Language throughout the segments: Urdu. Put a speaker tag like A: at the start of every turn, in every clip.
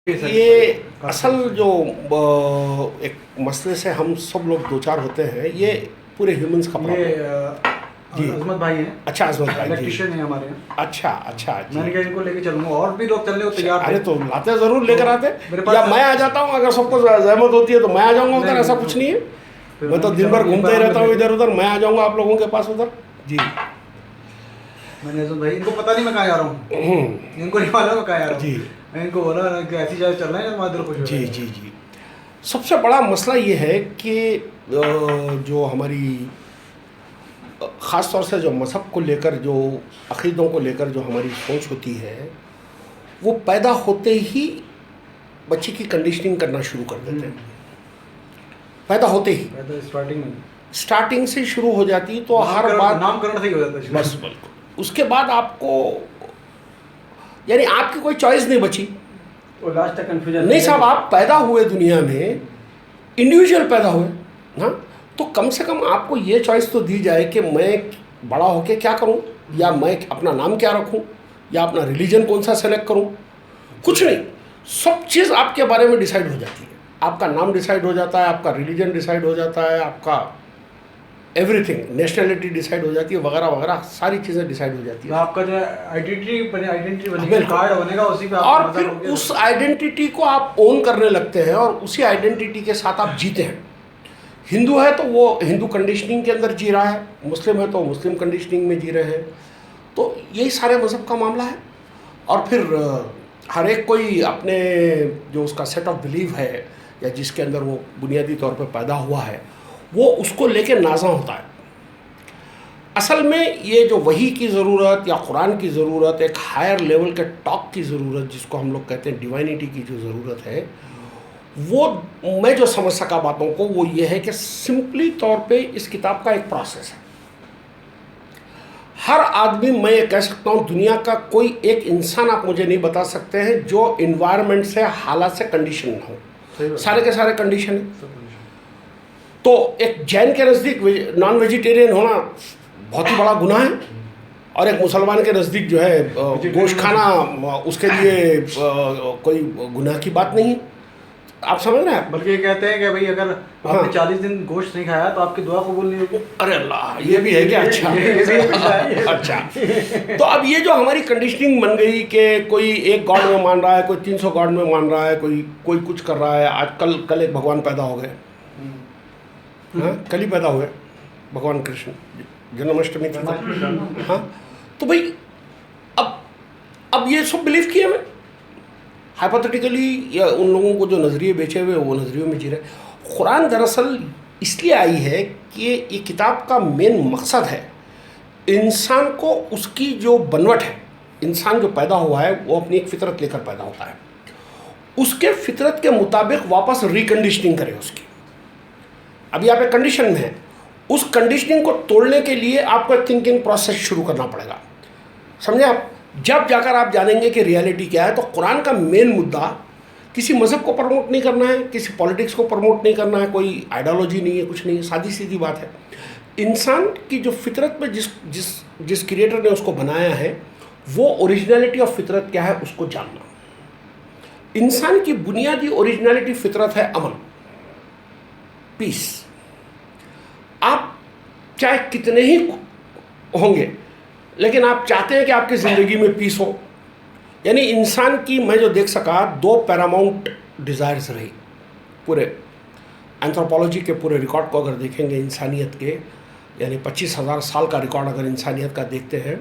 A: یہ اصل جو ایک مسئلے سے ہم سب لوگ دو چار ہوتے ہیں، یہ پورے ہیومنس کا پرابلم ہے.
B: جی عظمت بھائی ہیں.
A: اچھا عظمت بھائی
B: الیکٹریشین ہیں ہمارے یہاں.
A: اچھا
B: میں نے کہا ان کو لے کے چلوں گا، اور بھی لوگ چلنے کو تیار
A: ارے تو لاتے ضرور لے کر آتے، یا میں آ جاتا ہوں. اگر سب کو زحمت ہوتی ہے تو میں آ جاؤں گا ادھر، ایسا کچھ نہیں ہے. میں تو دن بھر گھومتا ہی رہتا ہوں ادھر ادھر. میں آ جاؤں گا آپ لوگوں کے پاس ادھر. جی
B: میں نے عظمت بھائی، ان کو پتہ نہیں میں کہاں جا رہا ہوں، ان کو نہیں معلوم میں کہاں جا رہا ہوں.
A: جی
B: میں ان کو بولا کہ ایسی جگہ چل رہے ہیں ہمارا دل خوش ہو جائے.
A: جی. سب سے بڑا مسئلہ یہ ہے کہ جو ہماری خاص طور سے جو مذہب کو لے کر، جو عقیدوں کو لے کر جو ہماری سوچ ہوتی ہے، وہ پیدا ہوتے ہی بچے کی کنڈیشننگ کرنا شروع کر دیتے ہیں. پیدا ہوتے ہی اسٹارٹنگ سے شروع ہو جاتی، تو ہر بات
B: نام کرنا صحیح ہو جاتا ہے.
A: بس بالکل. اس کے بعد آپ کو یعنی آپ کی کوئی چوائس نہیں بچی. نہیں صاحب، آپ پیدا ہوئے دنیا میں انڈیویجول پیدا ہوئے ہاں، تو کم سے کم آپ کو یہ چوائس تو دی جائے کہ میں بڑا ہو کے کیا کروں، یا میں اپنا نام کیا رکھوں، یا اپنا ریلیجن کون سا سلیکٹ کروں. کچھ نہیں، سب چیز آپ کے بارے میں ڈیسائیڈ ہو جاتی ہے. آپ کا نام ڈیسائیڈ ہو جاتا ہے، آپ کا ریلیجن ڈیسائیڈ ہو جاتا ہے، آپ کا ایوری تھنگ، نیشنلٹی ڈیسائیڈ ہو جاتی ہے، وغیرہ وغیرہ ساری چیزیں ڈیسائیڈ ہو جاتی ہیں.
B: آپ کا جو آئیڈینٹی کارڈ بنے گا اسی پہ آپ،
A: اور پھر اس آئیڈینٹی کو آپ اون کرنے لگتے ہیں، اور اسی آئیڈینٹی کے ساتھ آپ جیتے ہیں. ہندو ہے تو وہ ہندو کنڈیشننگ کے اندر جی رہا ہے، مسلم ہے تو مسلم کنڈیشننگ میں جی رہے ہیں. تو یہی سارے مذہب کا معاملہ ہے. اور پھر ہر ایک کوئی اپنے جو اس کا سیٹ آف بلیف ہے، یا جس کے اندر وہ بنیادی طور پہ پیدا ہوا ہے، وہ اس کو لے کے نازاں ہوتا ہے. اصل میں یہ جو وحی کی ضرورت یا قرآن کی ضرورت، ایک ہائر لیول کے ٹاک کی ضرورت، جس کو ہم لوگ کہتے ہیں ڈیوائنٹی کی جو ضرورت ہے، وہ میں جو سمجھ سکا باتوں کو، وہ یہ ہے کہ سمپلی طور پہ اس کتاب کا ایک پروسیس ہے. ہر آدمی، میں یہ کہہ سکتا ہوں دنیا کا کوئی ایک انسان آپ مجھے نہیں بتا سکتے ہیں جو انوائرمنٹ سے، حالات سے کنڈیشن نہ ہو. سارے کے سارے کنڈیشن ہیں. تو ایک جین کے نزدیک نان ویجیٹیرین ہونا بہت ہی بڑا گناہ ہے، اور ایک مسلمان کے نزدیک جو ہے گوشت کھانا اس کے لیے کوئی گناہ کی بات نہیں. آپ سمجھ رہے ہیں؟
B: بلکہ یہ کہتے ہیں کہ بھائی اگر آپ نے 40 دن گوشت نہیں کھایا تو آپ کی دعا قبول نہیں ہوگی.
A: ارے اللہ، یہ بھی ہے کہ اچھا. تو اب یہ جو ہماری کنڈیشننگ بن گئی کہ کوئی ایک گاڈ میں مان رہا ہے، کوئی 300 گاڈ میں مان رہا ہے، کوئی کچھ کر رہا ہے. آج کل ایک بھگوان پیدا ہو گئے، ہاں کل ہی پیدا ہوئے بھگوان کرشن، جنماشٹمی تھی. ہاں تو بھائی اب یہ سب بلیو کیے میں ہائپوتھیٹیکلی، یا ان لوگوں کو جو نظریے بیچے ہوئے وہ نظریوں میں جی رہے. قرآن دراصل اس لیے آئی ہے کہ یہ کتاب کا مین مقصد ہے انسان کو اس کی جو بنوٹ ہے، انسان جو پیدا ہوا ہے وہ اپنی ایک فطرت لے کر پیدا ہوتا ہے، اس کے فطرت کے مطابق واپس ریکنڈیشننگ کرے اس کی. ابھی آپ ایک کنڈیشن میں ہیں، اس کنڈیشننگ کو توڑنے کے لیے آپ کو ایک تھنکنگ پروسیس شروع کرنا پڑے گا. سمجھے آپ؟ جب جا کر آپ جانیں گے کہ ریالٹی کیا ہے. تو قرآن کا مین مدعا کسی مذہب کو پروموٹ نہیں کرنا ہے، کسی پالیٹکس کو پروموٹ نہیں کرنا ہے، کوئی آئیڈیالوجی نہیں ہے، کچھ نہیں ہے. سادی سیدھی بات ہے، انسان کی جو فطرت میں جس کریٹر نے اس کو بنایا ہے، وہ اوریجنلٹی آف فطرت کیا ہے اس کو جاننا. انسان کی بنیادی اوریجنلٹی فطرت ہے امن، پیس. آپ چاہے کتنے ہی ہوں گے، لیکن آپ چاہتے ہیں کہ آپ کی زندگی میں پیس ہو. یعنی انسان کی، میں جو دیکھ سکا، 2 پیراماؤنٹ ڈیزائرز رہی. پورے اینتھروپولوجی کے پورے ریکارڈ کو اگر دیکھیں گے انسانیت کے، یعنی 25,000 سال کا ریکارڈ اگر انسانیت کا دیکھتے ہیں،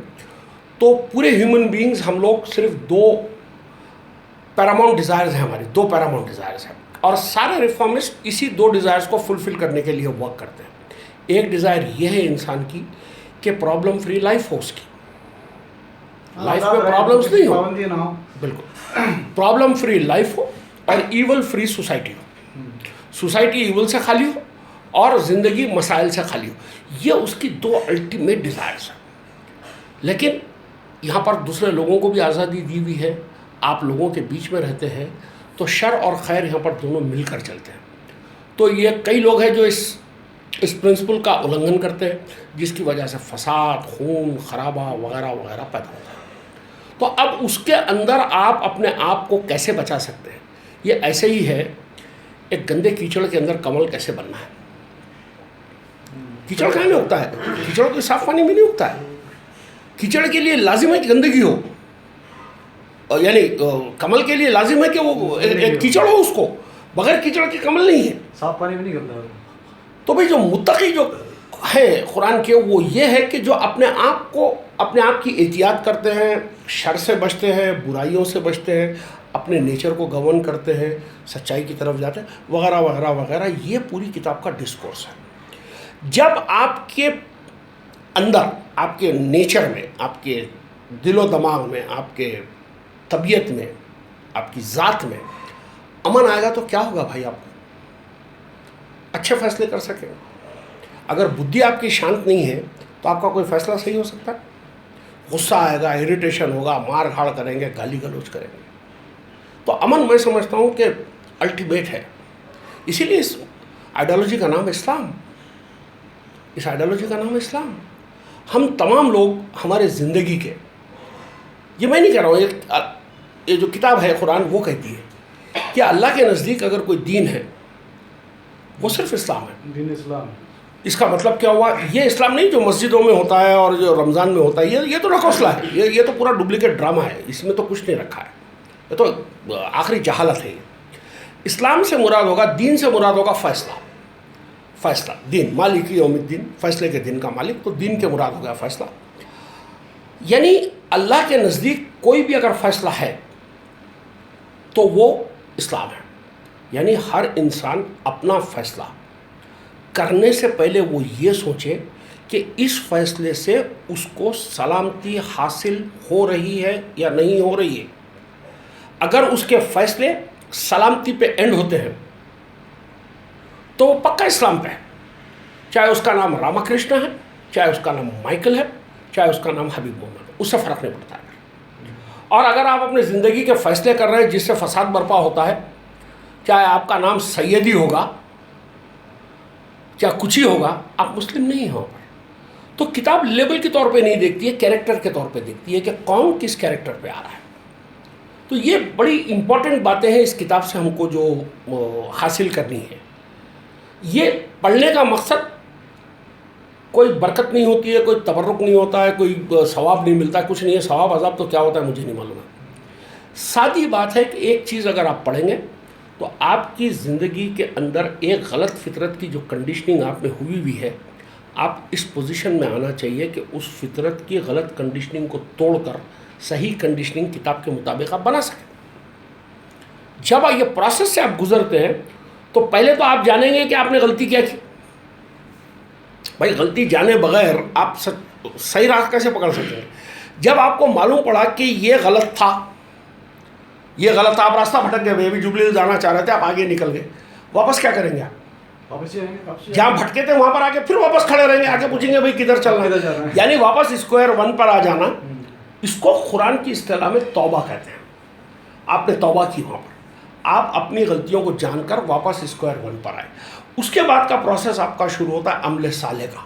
A: تو پورے ہیومن بینگز ہم لوگ صرف 2 پیراماؤنٹ ڈیزائرز ہیں، ہماری 2 پیراماؤنٹ ڈیزائرز ہیں. اور سارے ریفارمسٹ اسی 2 ڈیزائرز کو فلفل کرنے کے لیے ورک کرتے ہیں. ایک ڈیزائر یہ ہے انسان کی کہ پرابلم فری لائف ہو، اس کی لائف میں پرابلمس نہیں ہو، بالکل پرابلم فری لائف ہو، اور ایول فری سوسائٹی ہو. سوسائٹی ایول سے خالی ہو اور زندگی مسائل سے خالی ہو. یہ اس کی 2 الٹیمیٹ ڈیزائرز ہیں. لیکن یہاں پر دوسرے لوگوں کو بھی آزادی دی ہوئی ہے. آپ لوگوں کے بیچ میں رہتے ہیں تو شر اور خیر یہاں پر دونوں مل کر چلتے ہیں. تو یہ کئی لوگ ہیں جو اس پرنسپل کا النگھن کرتے ہیں، جس کی وجہ سے فساد، خون خرابہ وغیرہ وغیرہ پیدا ہوتا ہے. تو اب اس کے اندر آپ اپنے آپ کو کیسے بچا سکتے ہیں؟ یہ ایسے ہی ہے ایک گندے کیچڑ کے اندر کمل کیسے بننا ہے. کیچڑ کہاں میں اگتا ہے؟ کیچڑ تو صاف پانی میں نہیں اگتا ہے. کیچڑ کے لیے لازم ہے کہ گندگی ہو, یعنی کمل کے لیے لازم ہے کہ وہ ایک کیچڑ ہو, اس کو بغیر کیچڑ کے کمل نہیں ہے.
B: صاف پانی میں نہیں کرتا.
A: تو بھائی جو متقی جو ہے قرآن کے, وہ یہ ہے کہ جو اپنے آپ کی احتیاط کرتے ہیں, شر سے بچتے ہیں, برائیوں سے بچتے ہیں, اپنے نیچر کو گورن کرتے ہیں, سچائی کی طرف جاتے ہیں, وغیرہ وغیرہ وغیرہ. یہ پوری کتاب کا ڈسکورس ہے. جب آپ کے اندر, آپ کے نیچر میں, آپ کے دل و دماغ میں, آپ کے طبیعت میں, آپ کی ذات میں امن آئے گا تو کیا ہوگا بھائی؟ آپ کو اچھے فیصلے کر سکیں. اگر بدھی آپ کی شانت نہیں ہے تو آپ کا کوئی فیصلہ صحیح ہو سکتا ہے؟ غصہ آئے گا, اریٹیشن ہوگا, مار گھاڑ کریں گے, گالی گلوچ کریں گے. تو امن میں سمجھتا ہوں کہ الٹیمیٹ ہے. اسی لیے اس آئیڈیالوجی کا نام ہے اسلام. اس آئیڈیالوجی کا نام ہے اسلام. ہم تمام لوگ ہمارے زندگی کے, یہ میں نہیں کہہ رہا ہوں, یہ جو کتاب ہے قرآن وہ کہتی ہے کہ اللہ کے نزدیک اگر کوئی دین ہے وہ صرف اسلام ہے.
B: دین اسلام.
A: اس کا مطلب کیا ہوا؟ یہ اسلام نہیں جو مسجدوں میں ہوتا ہے اور جو رمضان میں ہوتا ہے. یہ تو نقوصلہ ہے, یہ تو پورا ڈپلیکیٹ ڈرامہ ہے. اس میں تو کچھ نہیں رکھا ہے. یہ تو آخری جہالت ہے. اسلام سے مراد ہوگا, دین سے مراد ہوگا فیصلہ. دین مالک یوم الدین, فیصلے کے دن کا مالک. تو دین کے مراد ہوگا فیصلہ. یعنی اللہ کے نزدیک کوئی بھی اگر فیصلہ ہے تو وہ اسلام ہے. یعنی ہر انسان اپنا فیصلہ کرنے سے پہلے وہ یہ سوچے کہ اس فیصلے سے اس کو سلامتی حاصل ہو رہی ہے یا نہیں ہو رہی ہے. اگر اس کے فیصلے سلامتی پہ اینڈ ہوتے ہیں تو وہ پکا اسلام پہ ہے. چاہے اس کا نام راما کرشنا ہے, چاہے اس کا نام مائیکل ہے, چاہے اس کا نام حبیب محمد ہے, اس سے فرق نہیں پڑتا ہے. اور اگر آپ اپنے زندگی کے فیصلے کر رہے ہیں جس سے فساد برپا ہوتا ہے, چاہے آپ کا نام سیدی ہوگا, چاہے کچھ ہی ہوگا, آپ مسلم نہیں ہو. تو کتاب لیبل کے طور پہ نہیں دیکھتی ہے, کیریکٹر کے طور پہ دیکھتی ہے کہ کون کس کیریکٹر پہ آ رہا ہے. تو یہ بڑی امپورٹنٹ باتیں ہیں اس کتاب سے ہم کو جو حاصل کرنی ہے. یہ پڑھنے کا مقصد کوئی برکت نہیں ہوتی ہے, کوئی تبرک نہیں ہوتا ہے, کوئی ثواب نہیں ملتا ہے, کچھ نہیں ہے. ثواب عذاب تو کیا ہوتا ہے مجھے نہیں معلوم ہے. سادی بات ہے کہ ایک چیز اگر آپ پڑھیں گے تو آپ کی زندگی کے اندر ایک غلط فطرت کی جو کنڈیشننگ آپ میں ہوئی ہے, آپ اس پوزیشن میں آنا چاہیے کہ اس فطرت کی غلط کنڈیشننگ کو توڑ کر صحیح کنڈیشننگ کتاب کے مطابق آپ بنا سکیں. جب یہ پروسیس سے آپ گزرتے ہیں تو پہلے تو آپ جانیں گے کہ آپ نے غلطی کیا کی. بھائی غلطی جانے بغیر آپ صحیح راہ کیسے پکڑ سکتے ہیں؟ جب آپ کو معلوم پڑا کہ یہ غلط تھا, آپ راستہ بھٹک گئے, ابھی جبلی جانا چاہ رہے تھے, آپ آگے نکل گئے, واپس کیا کریں گے؟ آپ
B: واپس
A: جہاں بھٹکے تھے وہاں پر آ کے پھر واپس کھڑے رہیں گے, آگے پوچھیں گے بھائی کدھر چلنا ہے. یعنی واپس اسکوائر ون پر آ جانا, اس کو قرآن کی اصطلاح میں توبہ کہتے ہیں. آپ نے توبہ کی وہاں پر, آپ اپنی غلطیوں کو جان کر واپس اسکوائر ون پر آئے. اس کے بعد کا پروسیس آپ کا شروع ہوتا ہے عمل صالح کا,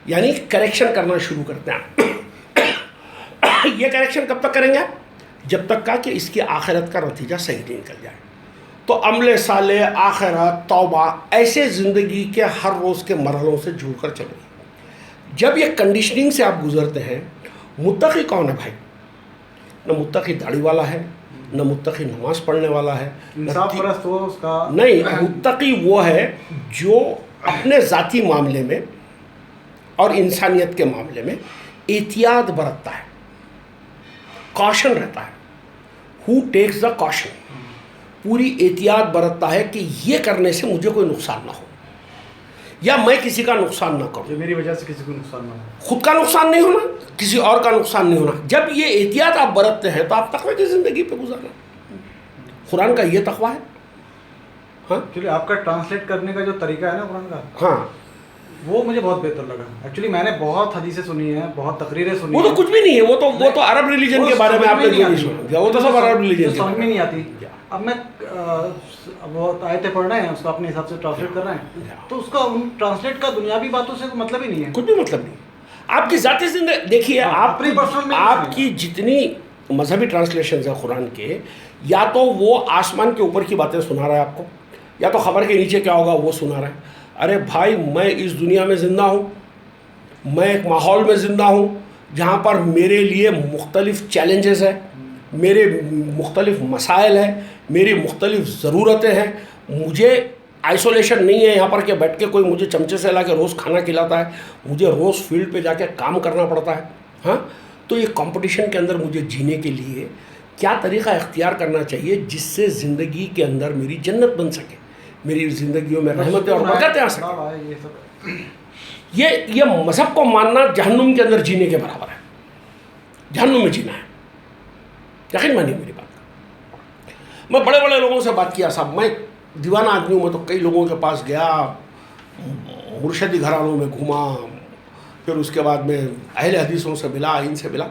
A: یعنی کریکشن کرنا شروع کرتے ہیں. یہ کریکشن کب تک کریں گے؟ جب تک کہ اس کی آخرت کا نتیجہ صحیح نہیں نکل جائے. تو عمل صالح, آخرت, توبہ, ایسے زندگی کے ہر روز کے مرحلوں سے جڑ کر چلیں. جب یہ کنڈیشننگ سے آپ گزرتے ہیں, متقی کون ہے بھائی؟ نہ متقی داڑھی والا ہے, نہ متقی نماز پڑھنے والا ہے,
B: انصاف پرست ہو اس کا
A: نہیں. متقی وہ ہے جو اپنے ذاتی معاملے میں اور انسانیت کے معاملے میں احتیاط برتتا ہے, کاشن رہتا ہے. ہو ٹیکس دا کاشن, پوری احتیاط برتتا ہے کہ یہ کرنے سے مجھے کوئی نقصان نہ ہو یا میں کسی کا نقصان نہ کروں.
B: میری وجہ سے کسی کو نقصان نہ ہو,
A: خود کا نقصان نہیں ہونا, کسی اور کا نقصان نہیں ہونا. جب یہ احتیاط آپ برتتے ہیں تو آپ تقوی کی زندگی پہ گزارنا. قرآن کا یہ تقوی ہے. ہاں
B: ایکچولی آپ کا ٹرانسلیٹ کرنے کا جو طریقہ ہے نا قرآن کا,
A: ہاں,
B: وہ مجھے بہت بہتر لگا. ایکچولی میں نے بہت حدیثیں سنی ہیں, بہت تقریریں سنی
A: وہ
B: ہیں.
A: تو کچھ بھی نہیں ہے, وہ تو عرب ریلیجن کے بارے میں آپ نے جو نہیں سنا, وہ تو سب عرب ریلیجن
B: سمجھ میں نہیں آتی. اب میں وہ آیتیں پڑھ رہے ہیں, اس کو اپنے حساب سے ٹرانسلیٹ کر رہے ہیں, تو اس کا ٹرانسلیٹ کا دنیاوی باتوں سے مطلب ہی نہیں ہے.
A: کچھ بھی مطلب نہیں. آپ کی ذاتی زندگی دیکھیے, آپ کی جتنی مذہبی ٹرانسلیشنز ہیں قرآن کے، یا تو وہ آسمان کے اوپر کی باتیں سنا رہا ہے آپ کو، یا تو خبر کے نیچے کیا ہوگا وہ سنا رہا ہے. ارے بھائی میں اس دنیا میں زندہ ہوں، میں ایک ماحول میں زندہ ہوں جہاں پر میرے لیے مختلف چیلنجز ہیں، میرے مختلف مسائل ہیں، میری مختلف ضرورتیں ہیں. مجھے آئسولیشن نہیں ہے یہاں پر کہ بیٹھ کے کوئی مجھے چمچے سے لا کے روز کھانا کھلاتا ہے، مجھے روز فیلڈ پہ جا کے کام کرنا پڑتا ہے. ہاں، تو یہ کمپٹیشن کے اندر مجھے جینے کے لیے کیا طریقہ اختیار کرنا چاہیے جس سے زندگی کے اندر میری جنت بن سکے، میری زندگیوں میں رحمتیں اور برکتیں آ سکیں. یہ مذہب کو ماننا جہنم کے اندر جینے کے برابر ہے، جہنم میں جینا ہے. یقین مانیے میری بات. میں بڑے بڑے لوگوں سے بات کیا صاحب، میں دیوانہ آدمی ہوں، میں تو کئی لوگوں کے پاس گیا، مرشدی گھرانوں میں گھوما، پھر اس کے بعد میں اہل حدیثوں سے ملا، ان سے ملا،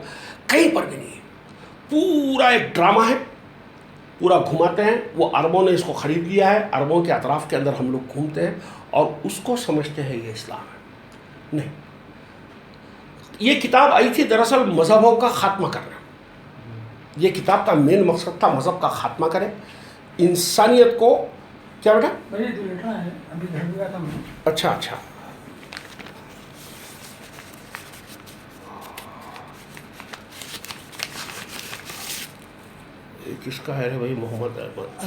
A: کہیں پر بھی نہیں ہے. پورا ایک ڈرامہ ہے، پورا گھماتے ہیں. وہ عربوں نے اس کو خرید لیا ہے، عربوں کے اطراف کے اندر ہم لوگ گھومتے ہیں اور اس کو سمجھتے ہیں یہ اسلام ہے. نہیں، یہ کتاب آئی تھی دراصل مذہبوں کا خاتمہ کرنا. یہ کتاب کا مین مقصد تھا مذہب کا خاتمہ کرے، انسانیت کو. کیا بیٹا؟ اچھا اچھا. کس کا ہے بھائی؟ محمد احمد.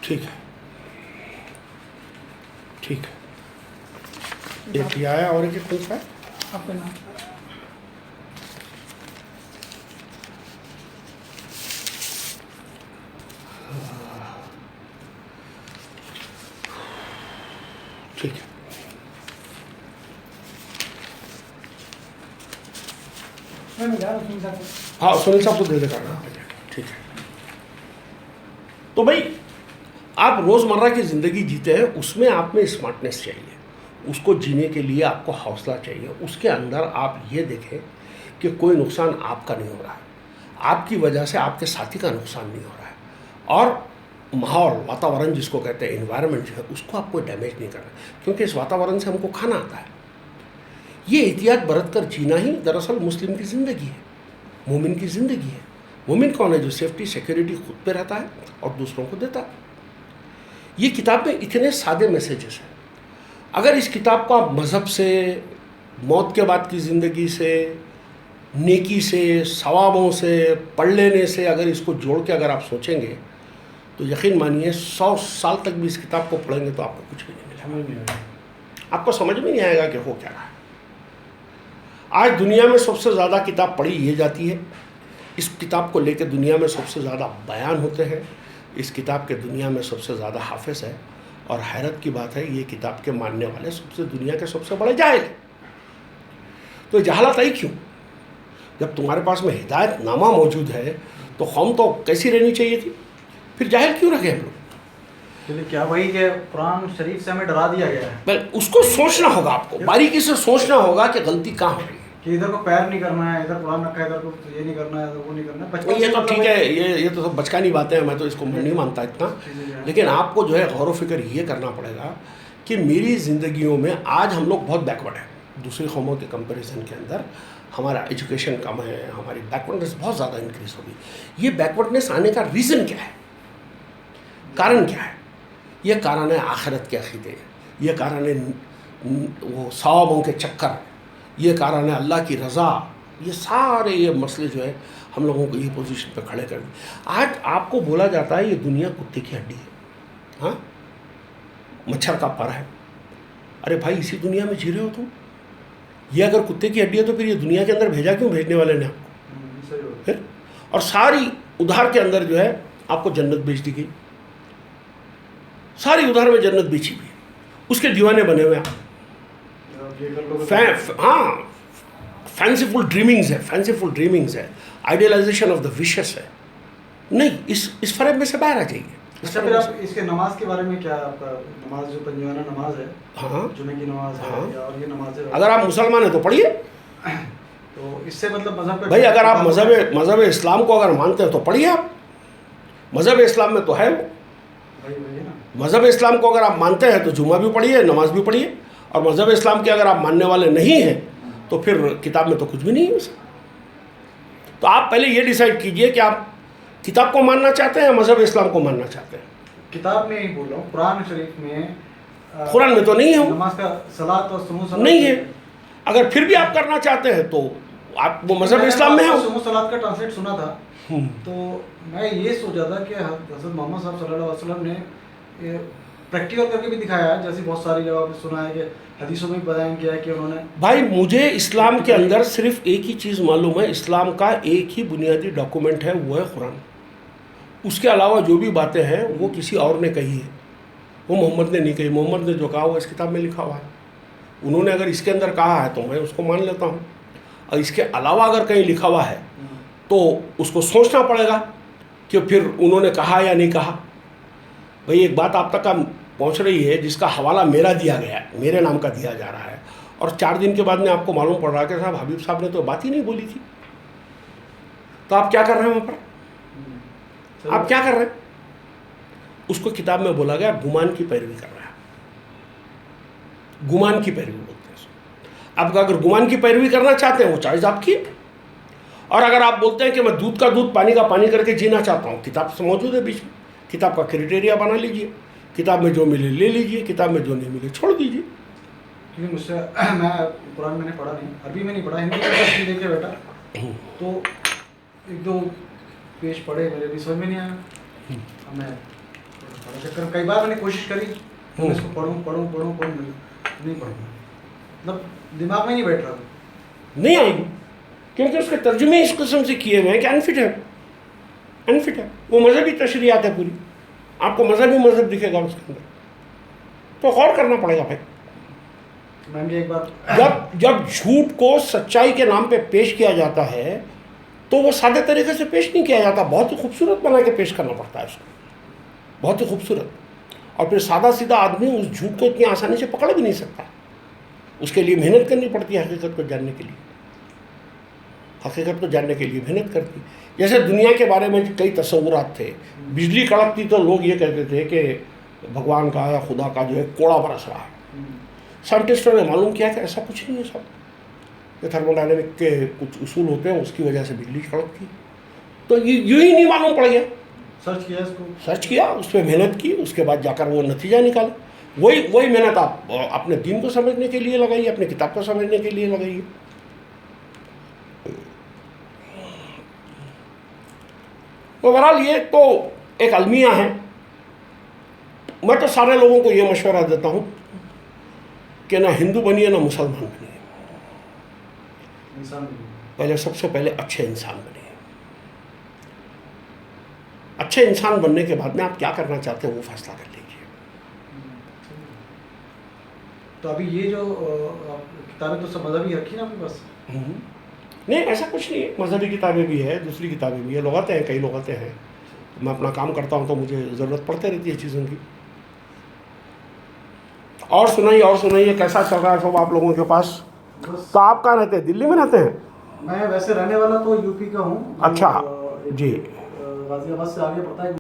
A: ٹھیک ہے ٹھیک ہے. ایک یہ آیا اور ایک کون سا ہے؟
C: آپ کا نام؟
A: ٹھیک ہے. ہاں سنیل صاحب کو دے دے گا. ٹھیک ہے. تو بھائی آپ روزمرہ کی زندگی جیتے ہیں، اس میں آپ میں اسمارٹنیس چاہیے، اس کو جینے کے لیے آپ کو حوصلہ چاہیے. اس کے اندر آپ یہ دیکھیں کہ کوئی نقصان آپ کا نہیں ہو رہا ہے، آپ کی وجہ سے آپ کے ساتھی کا نقصان نہیں ہو رہا ہے، اور ماحول واتاورن جس کو کہتے ہیں انوائرمنٹ جو ہے اس کو آپ کو ڈیمیج نہیں کرنا، کیونکہ اس واتاورن سے ہم کو کھانا آتا ہے. یہ احتیاط برت کر جینا ہی دراصل مسلم کی زندگی ہے، مومن کی زندگی ہے. مومن کون ہے؟ جو سیفٹی سیکیورٹی خود پہ رہتا ہے اور دوسروں کو دیتا ہے. یہ کتاب میں اتنے سادے میسیجز ہیں. اگر اس کتاب کو آپ مذہب سے، موت کے بعد کی زندگی سے، نیکی سے، ثوابوں سے، پڑھ لینے سے اگر اس کو جوڑ کے اگر آپ سوچیں گے تو یقین مانیے 100 سال تک بھی اس کتاب کو پڑھیں گے تو آپ کو کچھ بھی نہیں ملے گا. آپ کو سمجھ میں نہیں آئے گا کہ ہو کیا رہا ہے. آج دنیا میں سب سے زیادہ کتاب پڑھی یہ جاتی ہے، اس کتاب کو لے کے دنیا میں سب سے زیادہ بیان ہوتے ہیں، اس کتاب کے دنیا میں سب سے زیادہ حافظ ہے. اور حیرت کی بات ہے یہ کتاب کے ماننے والے دنیا کے سب سے بڑے جاہل ہیں. تو جہالت آئی کیوں؟ جب تمہارے پاس میں ہدایت نامہ موجود ہے تو قوم تو کیسی رہنی چاہیے تھی، پھر جاہل کیوں رکھے ہم لوگ؟
B: کیا وہی کہ قرآن شریف سے ہمیں ڈرا دیا گیا ہے.
A: اس کو سوچنا ہوگا، آپ کو باریکی سے سوچنا ہوگا کہ غلطی کہاں ہو رہی ہے.
B: کہ ادھر کو پیر نہیں کرنا ہے، ادھر قرآن رکھا ہے، ادھر کو یہ نہیں کرنا ہے، ادھر وہ نہیں کرنا ہے.
A: یہ تو ٹھیک ہے، یہ تو سب بچکانی باتیں ہیں، میں تو اس کو نہیں مانتا اتنا. لیکن آپ کو جو ہے غور و فکر یہ کرنا پڑے گا کہ میری زندگیوں میں آج ہم لوگ بہت بیکورڈ ہیں دوسری قوموں کے کمپیریزن کے اندر. ہمارا ایجوکیشن کم ہے، ہماری بیکورڈنیس بہت زیادہ انکریز ہوگی. یہ بیکورڈنیس آنے کا ریزن کیا ہے، کارن کیا ہے؟ یہ کارن ہے آخرت کے عقیدے، یہ کارن ہے وہ ثوابوں کے چکر، یہ کارن ہے اللہ کی رضا. یہ سارے یہ مسئلے جو ہے ہم لوگوں کو یہ پوزیشن پہ کھڑے کر دی. آج آپ کو بولا جاتا ہے یہ دنیا کتے کی ہڈی ہے، ہاں مچھر کا پر ہے. ارے بھائی اسی دنیا میں جی رہے ہو تم. یہ اگر کتے کی ہڈی ہے تو پھر یہ دنیا کے اندر بھیجا کیوں بھیجنے والے نے آپ کو؟ پھر اور ساری ادھار کے اندر جو ہے آپ کو جنت بیچ دی گئی، ساری ادھار میں جنت بیچی ہوئی، اس کے دیوانے بنے ہوئے آپ. ہاں فینسیفل ڈریمنگز ہے، آئیڈیلائزیشن آف دا وشز ہے. نہیں، اس فریب میں سے باہر آ جائیے.
B: اچھا پھر آپ اس کے نماز کے بارے میں کیا آپ کا نماز جو پنجوانہ نماز ہے،
A: ہاں
B: جمعے کی نماز ہے یا اور یہ نماز ہے،
A: اگر آپ مسلمان ہیں تو پڑھیے.
B: تو اس سے مطلب مذہب کا
A: بھائی اگر آپ مذہب اسلام کو اگر مانتے ہیں تو پڑھیے. آپ مذہب اسلام میں تو ہے وہ، مذہب اسلام کو اگر آپ مانتے ہیں تو جمعہ بھی پڑھیے، نماز بھی پڑھیے. اور مذہب اسلام کے اگر آپ ماننے والے نہیں ہیں تو پھر کتاب میں تو کچھ بھی نہیں ہے. تو آپ پہلے یہ ڈیسائیڈ کیجئے کہ آپ کتاب کو ماننا چاہتے ہیں یا مذہب اسلام کو ماننا چاہتے ہیں.
B: کتاب میں ہی بول رہا ہوں، قرآن شریف میں
A: قرآن میں تو نہیں ہے،
B: نماز کا صلاۃ اور سمو صلاۃ
A: نہیں ہے. اگر پھر بھی آپ کرنا چاہتے ہیں تو آپ وہ مذہب اسلام میں ہو.
B: سمو صلاۃ کا ٹرانسلیٹ سنا تھا تو میں یہ سوچا تھا کہ حضرت محمد صاحب صلی اللہ علیہ وسلم نے پریکٹیکل کر کے بھی دکھایا ہے، جیسی بہت ساری جگہ پہ سنا ہے کہ حدیثوں میں بھی بیان کیا ہے کہ انہوں نے.
A: بھائی مجھے اسلام کے اندر صرف ایک ہی چیز معلوم ہے، اسلام کا ایک ہی بنیادی ڈاکومنٹ ہے، وہ ہے قرآن. اس کے علاوہ جو بھی باتیں ہیں وہ کسی اور نے کہی ہے، وہ محمد نے نہیں کہی. محمد نے جو کہا وہ اس کتاب میں لکھا ہوا ہے. انہوں نے اگر اس کے اندر کہا ہے تو میں اس کو مان لیتا ہوں، اور اس کے علاوہ اگر کہیں لکھا ہوا ہے تو اس کو سوچنا پڑے گا کہ پھر انہوں نے کہا یا نہیں کہا. بھئی ایک بات آپ تک پہنچ رہی ہے جس کا حوالہ میرا دیا گیا ہے، میرے نام کا دیا جا رہا ہے، اور 4 دن کے بعد میں آپ کو معلوم پڑ رہا ہے کہ صاحب حبیب صاحب نے تو بات ہی نہیں بولی تھی. تو آپ کیا کر رہے ہیں وہاں پر؟ آپ کیا کر رہے ہیں؟ اس کو کتاب میں بولا گیا گمان کی پیروی کر رہا ہے. گمان کی پیروی بولتے ہیں. اب اگر گمان کی پیروی کرنا چاہتے ہیں وہ چوائس آپ کی. اور اگر آپ بولتے ہیں کہ میں دودھ کا دودھ پانی کا پانی کر کے جینا چاہتا ہوں، کتاب سے موجود ہے بیچ میں، کتاب کا کرائٹیریا بنا لیجئے، کتاب میں جو ملے لے لیجئے، کتاب میں جو نہیں ملے چھوڑ دیجئے.
B: کیونکہ مجھ سے میں قرآن میں نے پڑھا نہیں، عربی میں نہیں پڑھا، ہندی میں تفسیر دیکھے بیٹا تو 1-2 پیج پڑھے، میرے بھی سمجھ میں نہیں آیا. میں چکر کئی بار میں نے کوشش کری میں اس کو پڑھوں نہیں پڑھوں، مطلب دماغ میں نہیں بیٹھ رہا.
A: نہیں آئے گی کیونکہ اس کے ترجمے اس قسم سے کیے ہوئے ہیں کہ انفٹ ہے. وہ مذہبی تشریحات ہے پوری، آپ کو مذہب دکھے گا اس کے اندر. تو غور کرنا پڑے گا بھائی.
B: میں بھی ایک بار
A: جب جھوٹ کو سچائی کے نام پہ پیش کیا جاتا ہے تو وہ سادے طریقے سے پیش نہیں کیا جاتا، بہت ہی خوبصورت بنا کے پیش کرنا پڑتا ہے اس کو، بہت ہی خوبصورت. اور پھر سادہ سیدھا آدمی اس جھوٹ کو اتنی آسانی سے پکڑ بھی نہیں سکتا. اس کے لیے محنت کرنی پڑتی ہے، حقیقت کو جاننے کے لیے، حقیقت کو جاننے کے لیے محنت کرتی. جیسے دنیا کے بارے میں کئی تصورات تھے، بجلی کڑکتی تو لوگ یہ کہتے تھے کہ بھگوان کا یا خدا کا جو ہے کوڑا برس رہا ہے. سائنٹسٹوں نے معلوم کیا کہ ایسا کچھ نہیں ہے صاحب، یہ تھرمو ڈائنامک کے کچھ اصول ہوتے ہیں، اس کی وجہ سے بجلی کڑکتی. تو یوں ہی نہیں معلوم پڑ گیا. سرچ کیا، اس پہ محنت کی، اس کے بعد جا کر وہ نتیجہ نکالا. وہی محنت آپ اپنے دین کو سمجھنے کے لیے لگائیے، اپنی کتاب کو سمجھنے کے لیے لگائیے. تو بہرحال یہ تو ایک المیہ ہے. میں تو سارے لوگوں کو یہ مشورہ دیتا ہوں کہ نہ ہندو بنیے نہ مسلمان بنیے، پہلے سب سے پہلے اچھے انسان بنیے. اچھے انسان بننے کے بعد میں آپ کیا کرنا چاہتے ہیں وہ فیصلہ کر لیجیے.
B: تو ابھی یہ جو کتابیں تو سب مذہبی رکھی نا اپنے پاس؟
A: نہیں ایسا کچھ نہیں ہے، مذہبی کتابیں بھی ہے، دوسری کتابیں بھی ہے، لغتیں ہیں، کئی لغتیں ہیں. میں اپنا کام کرتا ہوں تو مجھے ضرورت پڑتے رہتی ہے چیزوں کی. اور سنائیے کیسا چل رہا ہے سب آپ لوگوں کے پاس؟ تو آپ کہاں رہتے ہیں؟ دلی میں رہتے ہیں؟
B: میں ویسے رہنے والا تو یو پی کا ہوں.
A: اچھا جی.
B: غازی آباد سے آگے پڑتا ہے.